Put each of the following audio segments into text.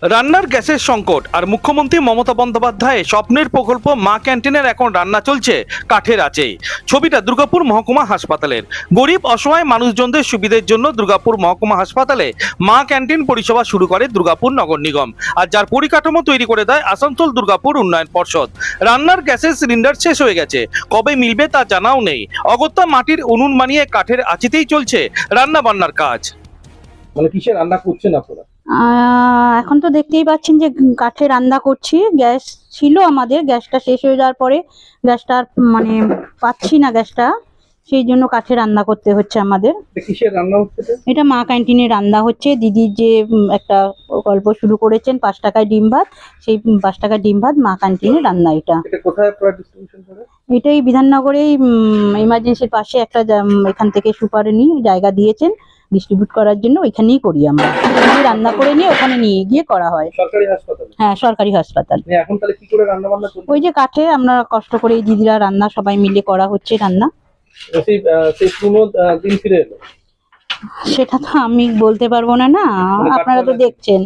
রান্নার গ্যাসের সংকট আর মুখ্যমন্ত্রী মমতা বন্দ্যোপাধ্যায়ের স্বপ্নের প্রকল্প মা ক্যান্টিনের এখন রান্না চলছে কাঠের আঁচেই। ছবিটা দুর্গাপুর মহকুমা হাসপাতালের। গরিব অসহায় মানুষজনদের সুবিধের জন্য দুর্গাপুর মহকুমা হাসপাতালে মা ক্যান্টিন পরিষেবা শুরু করে দুর্গাপুর নগর নিগম, আর যার পরিকাঠামো তৈরি করে দেয় আসানসোল দুর্গাপুর উন্নয়ন পর্ষদ। রান্নার গ্যাসের সিলিন্ডার শেষ হয়ে গেছে, কবে মিলবে তা জানাও নেই। অগত্যা মাটির উনুন বানিয়ে কাঠের আঁচিতেই চলছে রান্না বান্নার কাজ। মানে কিসে রান্না করছেন আপনারা? এখন তো দেখতেই পাচ্ছেন যে কাঠে রান্না করছি। গ্যাস ছিল আমাদের, গ্যাসটা শেষ হয়ে যাওয়ার পরে গ্যাসটা মানে পাচ্ছি না গ্যাসটা, সেই জন্য কাঠে রান্না করতে হচ্ছে আমাদের। কিসে রান্না হচ্ছে? এটা মা ক্যান্টিনে রান্না হচ্ছে। দিদির যে একটা গল্প শুরু করেছেন 5 টাকায় ডিম ভাত, সেই 5 টাকার ডিম ভাত মা ক্যান্টিনে রান্না। এটা কোথায় আপনারা ডিস্ট্রিবিউশন করেন? এটাই বিধাননগরেই ইমার্জেন্সির পাশে একটা এখান থেকে সুপারিনি জায়গা দিয়েছেন ডিস্ট্রিবিউট করার জন্য, ওইখানেই করি আমরা। রান্না করে নিয়ে ওখানে নিয়ে গিয়ে করা হয়। সরকারি হাসপাতাল? হ্যাঁ, সরকারি হাসপাতাল। এখন তাহলে কি করে রান্না বান্না করছেন? ওই যে কাঠে আমরা কষ্ট করে এই দিদিরা রান্না সবাই মিলে করা হচ্ছে রান্না। সেই পুরনো দিন ফিরে এলো? সেটা তো আমি বলতে পারবো না। না, আপনারা তো দেখছেন,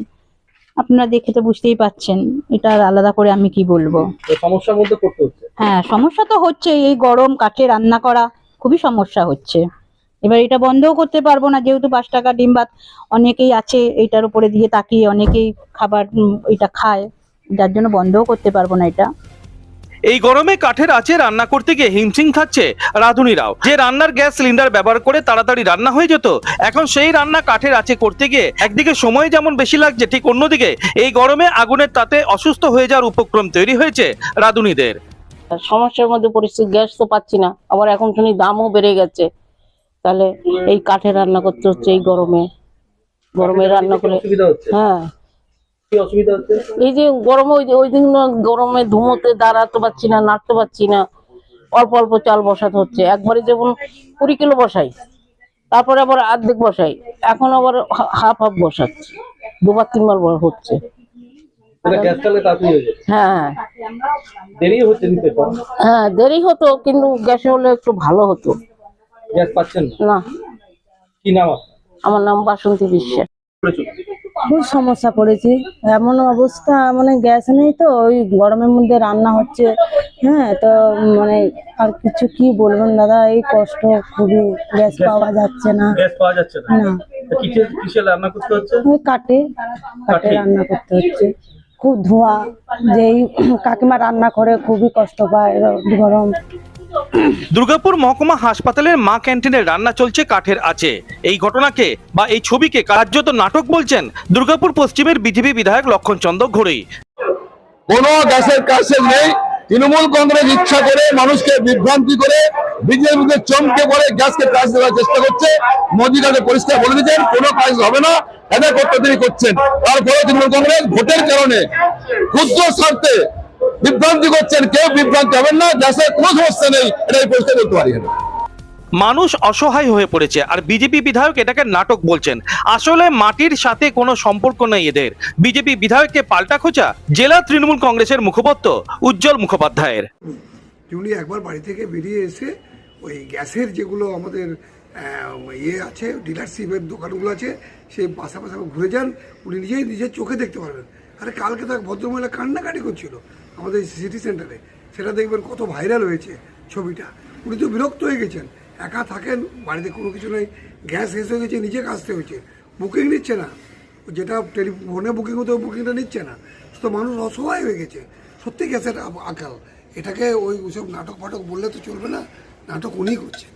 আপনারা দেখে তো বুঝতেই পাচ্ছেন, এটা আলাদা করে আমি কি বলবো। সমস্যার মধ্যে পড়তে হচ্ছে? হ্যাঁ, সমস্যা তো হচ্ছে, এই গরম কাঠে রান্না করা খুবই সমস্যা হচ্ছে। এবার এটা বন্ধও করতে পারবো না, যেহেতু 5 টাকা ডিম ভাত অনেকেই আছে এইটার উপরে দিয়ে তাকিয়ে অনেকেই খাবার এটা খায়, যার জন্য বন্ধও করতে পারবো না এটা। এই গরমে কাঠের আঁচে রান্না করতে গিয়ে হিমশিম খাচ্ছে রাঁধুনিরাও। যে রান্নার গ্যাস সিলিন্ডার ব্যবহার করে তাড়াতাড়ি রান্না হয়ে যেত, এখন সেই রান্না কাঠের আঁচে করতে গিয়ে একদিকে সময় যেমন বেশি লাগছে, ঠিক অন্যদিকে এই গরমে আগুনের তাতে অসুস্থ হয়ে যাওয়ার উপক্রম তৈরি হয়েছে রাঁধুনিদের। সমস্যার মধ্যে পরিস্থিতি, গ্যাস তো পাচ্ছি না, আবার এখন শুনি দামও বেড়ে গেছে, তাহলে এই কাঠে রান্না করতে হচ্ছে এই গরমে। গরমে রান্না করে হ্যাঁ অসুবিধা হচ্ছে। এই যে গরমে ওই দিন গরমে ধুমোতে দাঁড়াতে পারছি না, নাড়তে পারছি না। অল্প অল্প চাল বসাতে হচ্ছে, একবারে যেমন 20 কিলো বসাই, তারপরে আবার অর্ধেক বসাই, এখন আবার হাফ বসাচ্ছি, 2-3 বার হচ্ছে। হ্যাঁ হ্যাঁ, দেরি হতো, কিন্তু গ্যাসে হলে একটু ভালো হতো। গ্যাস পাচ্ছেন না? কি নাম? আমার নাম বাসন্তী বিশ্বাস। খুব সমস্যা পড়েছি, এমন অবস্থা, মানে গ্যাস নেই তো, ওই গরমের মধ্যে রান্না হচ্ছে। হ্যাঁ, তো মানে আর কিছু কি বলবেন দাদা, এই কষ্ট খুবই। গ্যাস পাওয়া যাচ্ছে না। না, কিসে রান্না করতে হচ্ছে? ওই কাঠে রান্না করতে হচ্ছে। খুব ধোঁয়া, যেই কাকিমা রান্না করে খুবই কষ্ট পায় গরম। দুর্গাপুর মহকুমা হাসপাতালের মা ক্যান্টিনের রান্না চলছে কাঠের আঁচে। এই ঘটনাকে বা এই ছবিকে কার্যত নাটক বলছেন দুর্গাপুর পশ্চিমের বিজেপি বিধায়ক লক্ষণ চন্দ্র ঘোড়ই। কোনো গ্যাসের কাজ নেই। তৃণমূল কংগ্রেস ইচ্ছা করে মানুষকে বিভ্রান্তি করে বিজেপিকে চমকে পড়ে গ্যাসকে কাজ দেওয়ার চেষ্টা করছে। মোদী কাছে পরিষ্কার বলে দিচ্ছেন কোনো কাজ হবে না, এটা করতে তিনি করছেন। তারপরে তৃণমূল কংগ্রেস ভোটের কারণে ক্ষুদ্র স্বার্থে বিভ্রান্তি করছেন। কেউ বিভ্রান্তি হবেন না, গ্যাসের কোনো সমস্যা নেই, এটাই পরিষ্কার করতে পারি। মানুষ অসহায় হয়ে পড়েছে আর বিজেপি বিধায়ক এটাকে নাটক বলছেন। আসলে মাটির সাথে কোনো সম্পর্ক নেই এদের। বিজেপি বিধায়ককে পাল্টা খোঁচা জেলা তৃণমূল কংগ্রেসের মুখপাত্র উজ্জ্বল মুখোপাধ্যায়ের। উনি একবার বাড়ি থেকে বেরিয়ে এসে ওই গ্যাসের যেগুলো আমাদের আছে, ডিলারশিপের দোকানগুলো আছে, সেই পাশাপাশি ঘুরে যান, উনি নিজের চোখে দেখতে পারবেন। আরে কালকে তো এক ভদ্রমহিলা কান্নাকাটি করছিল আমাদের সিটি সেন্টারে, সেটা দেখবেন কত ভাইরাল হয়েছে ছবিটা। উনি তো বিরক্ত হয়ে গেছেন, একা থাকেন, বাড়িতে কোনো কিছু নেই, গ্যাস শেষ হয়ে গেছে, নিজে আসতে হয়েছে, বুকিং নিচ্ছে না, যেটা টেলিফোনে বুকিং হতো বুকিংটা নিচ্ছে না, তো মানুষ অসহায় হয়ে গেছে। সত্যি গ্যাসের আকাল, এটাকে ওই সব নাটক ফাটক বললে তো চলবে না, নাটক উনিই করছে।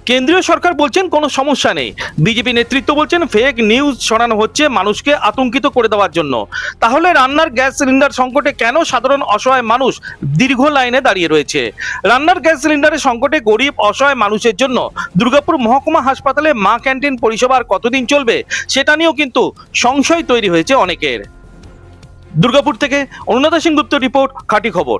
কেন্দ্রীয় সরকার বলছেন কোনো সমস্যা নেই, বিজেপি নেতৃত্ব বলছেন ফেক নিউজ ছড়ানো হচ্ছে মানুষকে আতঙ্কিত করে দেওয়ার জন্য। তাহলে রান্নার গ্যাস সিলিন্ডার সংকটে কেন সাধারণ অসহায় মানুষ দীর্ঘ লাইনে দাঁড়িয়ে রয়েছে? রান্নার গ্যাস সিলিন্ডারের সংকটে গরিব অসহায় মানুষের জন্য দুর্গাপুর মহকুমা হাসপাতালে মা ক্যান্টিন পরিষেবা আর কতদিন চলবে সেটা নিয়েও কিন্তু সংশয় তৈরি হয়েছে অনেকের। দুর্গাপুর থেকে অনুরাধা সিংগুপ্ত রিপোর্ট, খাঁটি খবর।